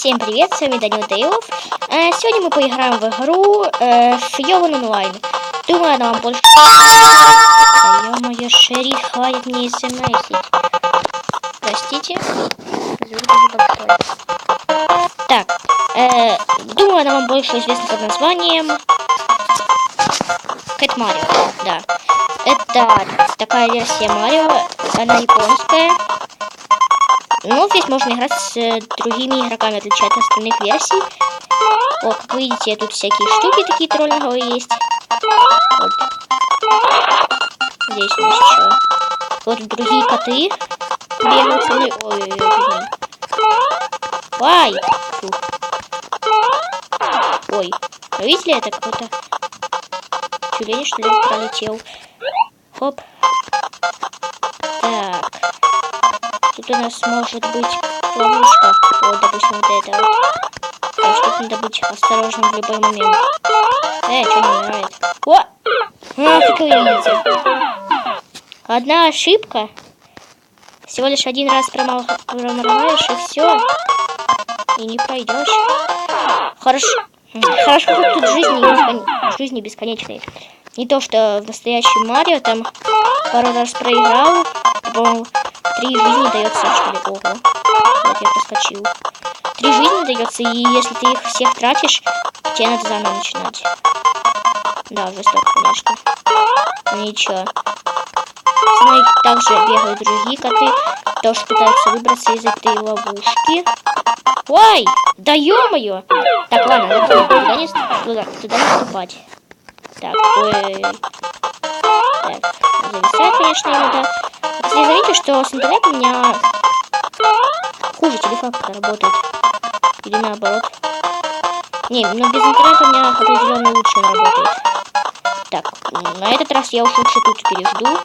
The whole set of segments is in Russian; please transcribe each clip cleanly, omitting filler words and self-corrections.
Всем привет, с вами Данил Дейлов. Сегодня мы поиграем в игру Фьёван онлайн. Думаю, она вам больше... Да ё-моё, шериф, хватит мне смсить. Простите. Звук даже большой. Так, думаю, она вам больше известна под названием Cat Mario. Да. Это такая версия Марио, она японская. Но здесь можно играть с другими игроками, отличая от остальных версий. Вот, как вы видите, тут всякие штуки такие троллинговые есть. Вот. Здесь у нас что? Вот другие коты бегают со мной. Ой-ой-ой, Вай! Фу. Ой, вы видели, это какой-то тюлень, что ли, пролетел. Хоп. Так. Тут у нас может быть ловушка. Вот, допустим, вот это вот. Так что тут надо быть осторожным в любой момент. Что не умирает? О! Как вы видите. Одна ошибка. Всего лишь один раз проморгаешь, и все. И не пройдешь. Хорошо, что тут жизни бесконечные. Не то, что в настоящем Марио там пару раз проиграл. По-моему, 3 жизни дается, что ли. Ого. Вот я проскочил. 3 жизни дается, и если ты их всех тратишь, тебе надо заново начинать. Да, жестоко, конечно. Но ничего. Со мной также бегают другие коты, тоже пытаются выбраться из этой ловушки. Ой! Да ё-моё! Так, ладно, надо туда не вступать. Так, ой. Так, зависать, конечно, иногда. Кстати, заметьте, что с интернетом у меня хуже телефон как-то работает. Или наоборот. Не, но без интернета у меня определенно лучше он работает. Так, на этот раз я уж лучше тут пережду.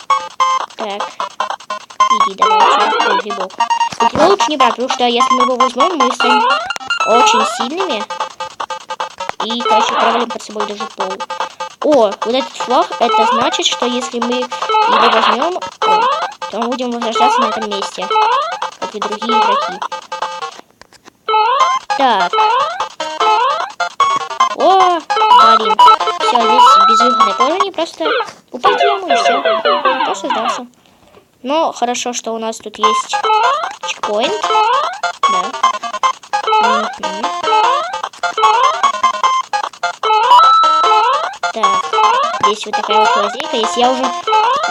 Так. Иди, давай, ой, грибок. Вот его лучше не брать, потому что если мы его возьмем, мы станем очень сильными. И, короче, провалим под собой даже пол. О, вот этот флаг, это значит, что если мы его возьмем, то мы будем возрождаться на этом месте, как и другие игроки. Так. О, блин. Все, здесь безвыходное положение, просто упасть в яму и все. Просто сдался. Но хорошо, что у нас тут есть чекпоинт. Да. Так, здесь вот такая вот лазейка есть. Я уже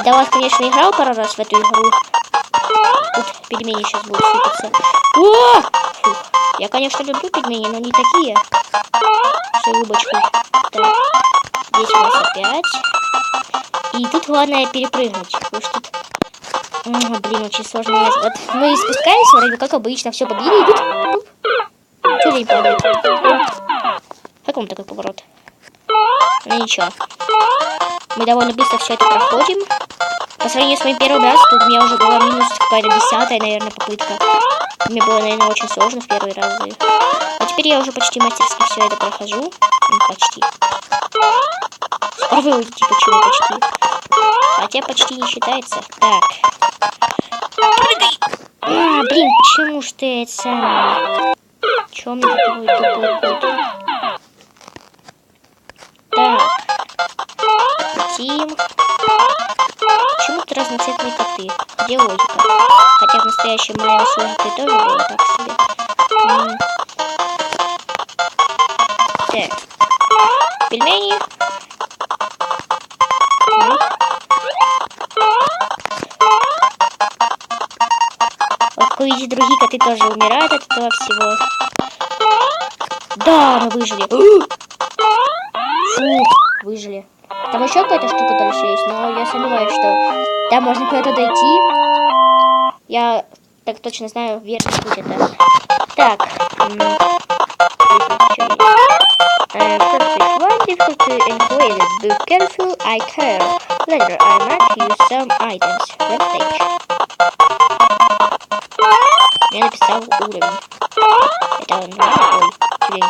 до вас, конечно, играл пару раз в эту игру. Тут пельмени сейчас будут сыпаться. О! Фух. Я, конечно, люблю пельмени, но не такие. С улыбочкой. Так, здесь у нас опять. И тут главное перепрыгнуть. Потому что тут... блин, очень сложно. Вот мы спускаемся, вроде как обычно, все побили, и тут... Тюлень падает. Как вам такой поворот? Ну ничего. Мы довольно быстро все это проходим. По сравнению с моим первым разом, тут у меня уже была минус какая-то 10-я, наверное, попытка. Мне было, наверное, очень сложно в первый раз. А теперь я уже почти мастерски все это прохожу. Ну, почти. Скоро вы увидите, почему почти. Хотя почти не считается. Так. Блин, почему ж ты это самое? Чё мне такой тупой кот? Так. Тим. Почему-то разноцветные коты. Где логика? Хотя в настоящем Марио с логикой тоже было так себе. Так. Пельмени. Вот, как вы видите, другие коты тоже умирают от этого всего. Да, мы выжили. Фух, выжили. Там еще какая-то штука дальше есть, но я сомневаюсь, что там можно куда-то дойти. Я так точно знаю, верный путь это. Так. Perfect one, difficult to enjoy it. Be careful, I care. Later, I might use some items. Let's stage. Я написал уровень. Это нормально? Ой,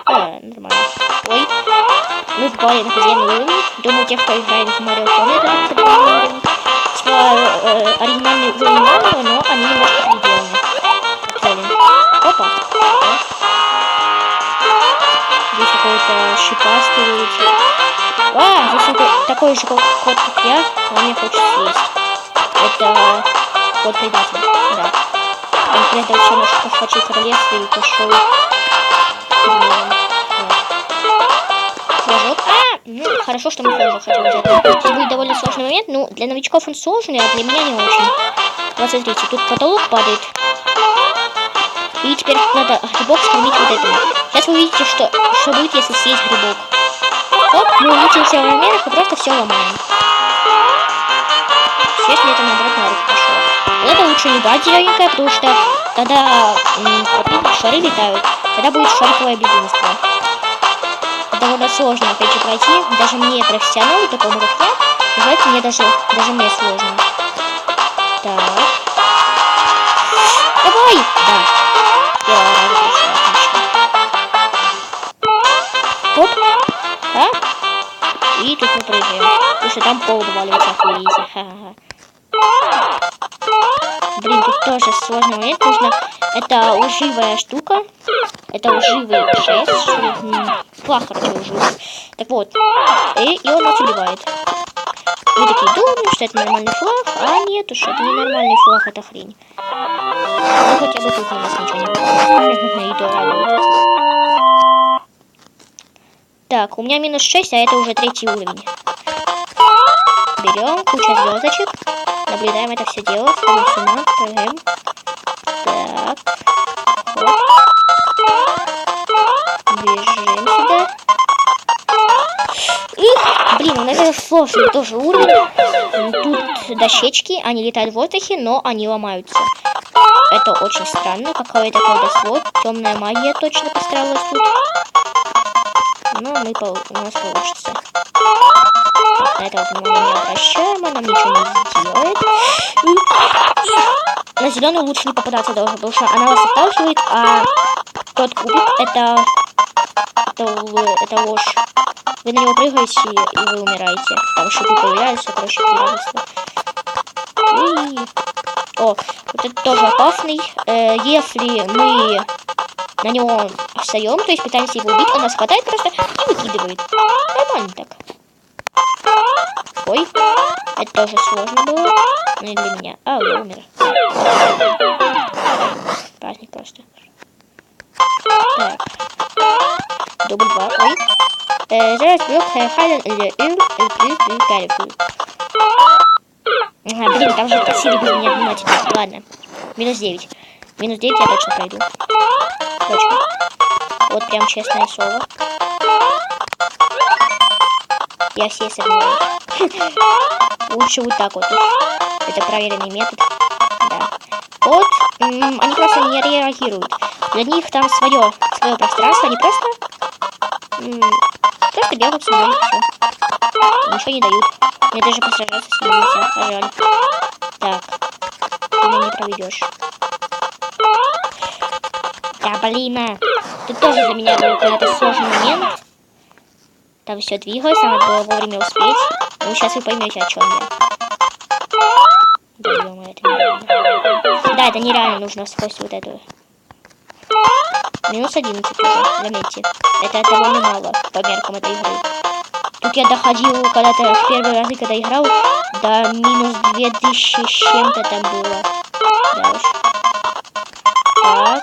ой. Нормально. Ой. Мы попали на подземный уровень. Думаю, те, кто играет в Марио, помнят этот подземный уровень. Типа, оригинальный уровень Марио, но они немножко переделаны. пасты вылетел. А, здесь такой же кот, как я, но мне хочет съесть. Это кот-предатель, да. Он предал все наши кошачьи королевства и пошел флажок. Ну, хорошо, что мы флажок хотим взять. Здесь будет довольно сложный момент. Ну, для новичков он сложный, а для меня не очень. Вот смотрите, тут потолок падает. И теперь надо грибок скормить вот этому. Сейчас вы увидите, что будет, если съесть грибок. Вот, мы улучшимся в размерах и просто все ломаем. Если это наоборот на руку пошло. Вот это лучше не брать зелененькое, потому что тогда шары летают. Тогда будет шариковое безумство. Это довольно сложно, опять же, пройти. Даже мне, профессионалу, такому как я, называется, мне даже мне сложно. Так. Давай! Да. Первого раза пришло, отлично. Оп. А? И тут мы прыгаем. Потому что там пол валивается, охуеть. Ха-ха-ха. Блин, тут тоже сложный момент. Нужно... Это лживая штука. Это лживый шест. Флаг, короче, лживый. Так вот. И он нас убивает. Мы такие думаем, что это нормальный флаг, а нет уж, это не нормальный флаг, это хрень. Ну хотя бы тут у нас ничего не было. И то радует. Так, у меня минус 6, а это уже 3-й уровень. Берем кучу звездочек. Наблюдаем это все дело. Ставим сюда, прыгаем. Так. Вот. Бежим сюда. Блин, ну это сложный тоже уровень. Тут дощечки, они летают в воздухе, но они ломаются. Это очень странно, какое-то колдовство. Темная магия точно постаралась тут. Но у нас получится. Так, на это внимание не обращаем, она ничего не сделает. На зеленую лучше не попадаться должен, потому что она вас отталкивает, а тот кубик это ложь. Вы на него прыгаете, и вы умираете. Там шипы появляются, короче, пиратство. О, вот это тоже опасный. Если мы на него встаем, то есть пытаемся его убить, он нас хватает просто и выкидывает. Нормально так. Ой, это тоже сложно было. Ну и для меня. А, я умер. Праздник просто. Так. Дубль 2. Ой. Зараз блок Хайден или Ага, блин, там же просили без меня внимательно. Ладно. Минус 9. Минус 9 я точно пройду. Точно. Вот прям честное слово. Я все сомневаюсь. Лучше вот так вот. Это проверенный метод. Да. Вот. Они просто не реагируют. Для них там свое пространство. Они просто бегают со мной. Все. Ничего не дают. Мне даже посражаться с ними нельзя. Жаль. Так. Ты меня не проведешь. Да, блин. Тут тоже для меня был какой-то сложный момент. Там все двигалось, надо было вовремя успеть. Ну, сейчас вы поймете, о чем я. Да, ё-моё, это нереально. Да, это нереально, нужно сквозь вот эту. Минус 11 уже, заметьте. Это довольно мало по меркам этой игры. Тут я доходил когда-то в первые разы, когда играл, до минус 2000 с чем-то там было. Да уж. Так.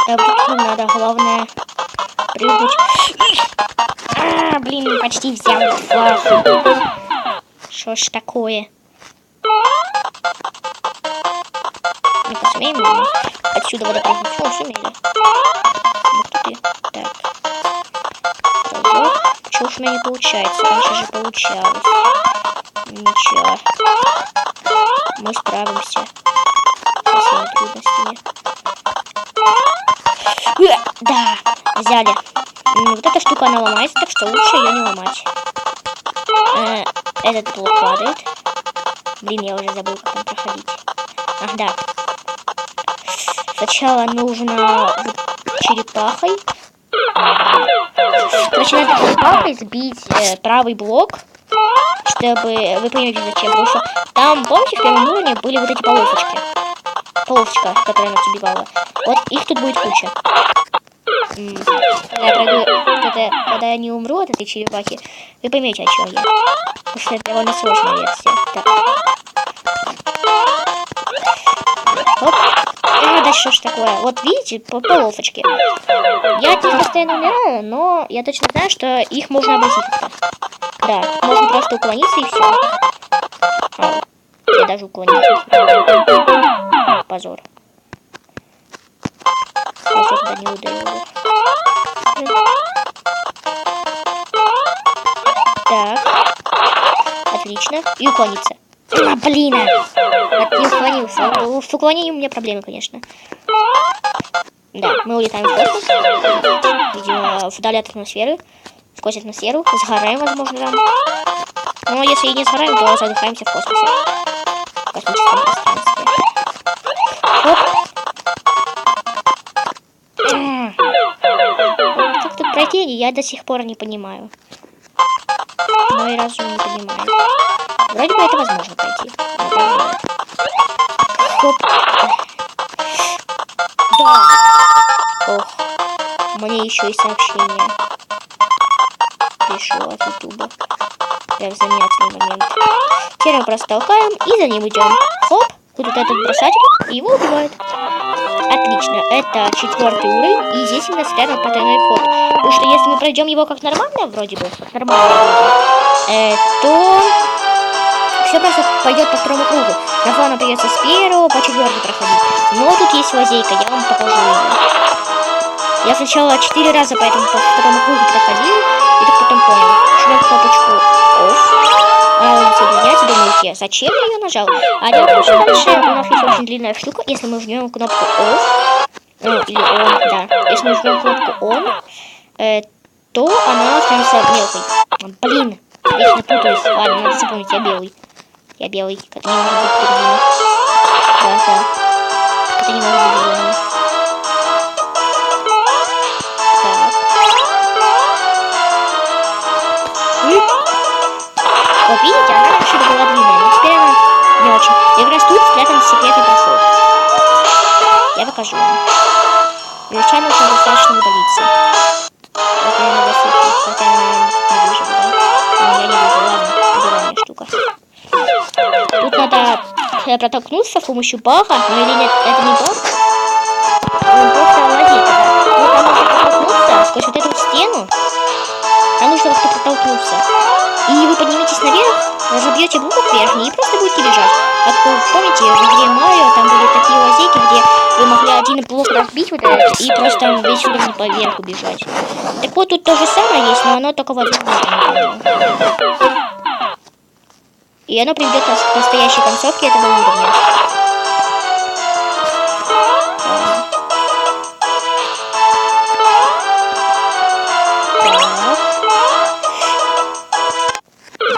Тут надо, главное, прыгнуть. Блин, почти взял флаг. Что ж такое? Не посмеем отсюда водопрыгнуть. О, сумели. Ну кто ты? Так. Прыжок. Почему уж у меня не получается? Раньше же получалось. Ничего. Мы справимся со своими трудностями. Да, взяли. Вот эта штука, она ломается, так что лучше ее не ломать. Этот блок падает. Блин, я уже забыл, как там проходить. Ах, да. Сначала нужно черепахой. Короче, надо черепахой сбить правый блок, чтобы... Вы поймете, зачем. Потому что там, помните, в первом уровне были вот эти полосочки. Полосочка, которая нас убивала. Вот их тут будет куча. Когда я не умру от этой черепахи, вы поймете, о чем я. Потому что это довольно сложная версия. Так. Оп. Да что ж такое? Вот видите, по полосочке. Я от них постоянно умираю, но я точно знаю, что их можно обойти как-то. Да, можно просто уклониться и все. Я даже уклонился. Позор. Позор, да не ударил. Так. Отлично. И уклониться. Блин! Не уклонился. С уклонением у меня проблемы, конечно. Да, мы улетаем в космос. Видимо, вдали от атмосферы. Сквозь атмосферу. Сгораем, возможно, там. Но если и не сгораем, то задыхаемся в космосе. В космическом пространстве. Оп. Как тут пройти, я до сих пор не понимаю. Мой разум не понимает. Вроде бы это возможно пройти. Хоп. Да. Ох. Мне еще и сообщение пришло от ютуба. Прям замечательный момент. Теперь мы просто толкаем и за ним идем. Хоп. Тут вот этот бросать, и его убивают. Отлично. Это 4-й уровень. И здесь у нас рядом потайной ход. Потому что если мы пройдем его как нормально, вроде бы, то все просто пойдет по второму кругу. На фоне придется с 1 по 4 проходить. Но тут есть лазейка, я вам покажу ее. Я сначала 4 раза по второму кругу проходил, и так потом понял. Жмем кнопочку OFF. Соединяется, думаете, зачем я ее нажал? А дело в том, что дальше у нас есть очень длинная штука. Если мы жмем кнопку OFF, или ON, да. Если мы жмем кнопку ON, то она становится мелкой. Блин, вечно путаюсь. Ладно, надо запомнить, я белый. Я белый, это не может быть другим. Да. Это не может быть зеленым. Вот видите, она раньше была длинная, но теперь она не очень. И как раз тут спрятан секретный проход. Я покажу вам. Величай нужно достаточно удалиться. Вот я на высоте, хотя я не выживу, да? Но я не выживу, ладно, убиваемая штука. Тут надо протолкнуться с помощью бага, но или нет, это не баг. Он просто лазит. Вот там нужно протолкнуться сквозь вот эту стену. Там нужно как-то протолкнуться. И вы подниметесь наверх, забьете блок верхний и просто будете бежать. Как вы помните, в игре Марио там были такие лазейки, где вы могли один блок разбить вот этот и просто весь уровень по верху бежать. Так вот, тут то же самое есть, но оно только в одном уровне. И оно приведет нас к настоящей концовке этого уровня.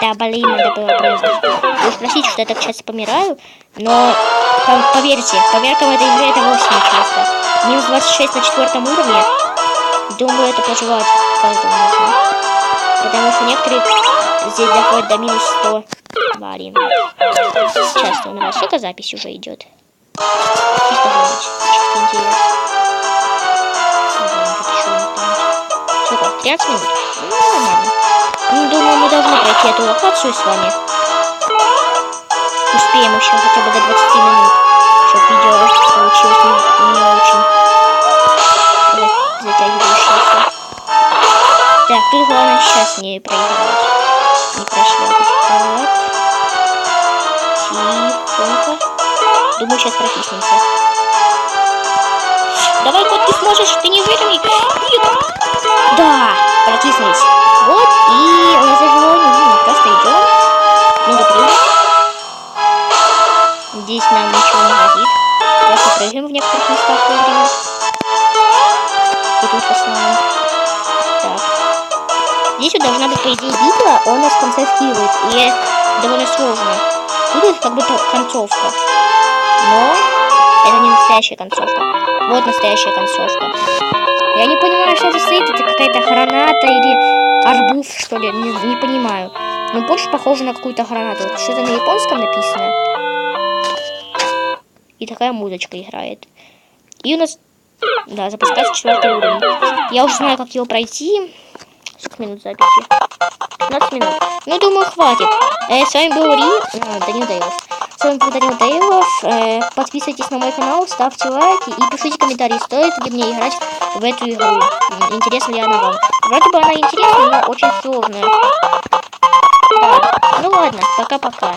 Да, блин, надо было прыгнуть. Вы спросите, что я так часто помираю, но поверьте, по меркам этой игры это вовсе не часто. Минус 26 на 4-м уровне, думаю, это пожелать каждому нужно. Потому что некоторые здесь доходят до минус 100. Блин. Часто умираю. Сколько запись уже идет? Чисто глянуть. Чисто интересно. Сколько? 13 минут? Ну, нормально. Ну, думаю, мы должны пройти эту локацию с вами. Успеем еще хотя бы до 20 минут, чтобы видео получилось не очень затягивающееся. Так, тут главное сейчас не проиграть. Не прошляпить. Так. Тихонько. Думаю, сейчас протиснемся. Давай, кот, ты сможешь, ты не выиграй. Нет. Да, протиснулись. Вот, и у нас даже его не видно. Просто идем. Надо прыгать. Здесь нам ничего не грозит. Просто прыгаем в некоторых местах вовремя. И тут в основном. Так. Здесь вот должна быть, по идее, битва, он нас в конце скидывает. И довольно сложно. Тут как будто концовка. Но это не настоящая концовка. Вот настоящая концовка. Я не понимаю, что это стоит. Это какая-то граната или арбуз, что ли. Не понимаю. Но больше похоже на какую-то гранату. Что-то на японском написано. И такая музычка играет. И у нас Да, запускать 4-й уровень. Я уже знаю, как его пройти. Сколько минут записи? 15 минут. Ну, думаю, хватит. С вами был Данил Дейлов. С вами был Данил Дейлов. Подписывайтесь на мой канал, ставьте лайки и пишите комментарии, стоит ли мне играть в эту игру. Интересна ли она вам? Вроде бы она интересная, но очень сложная. Да. Ну ладно, пока-пока.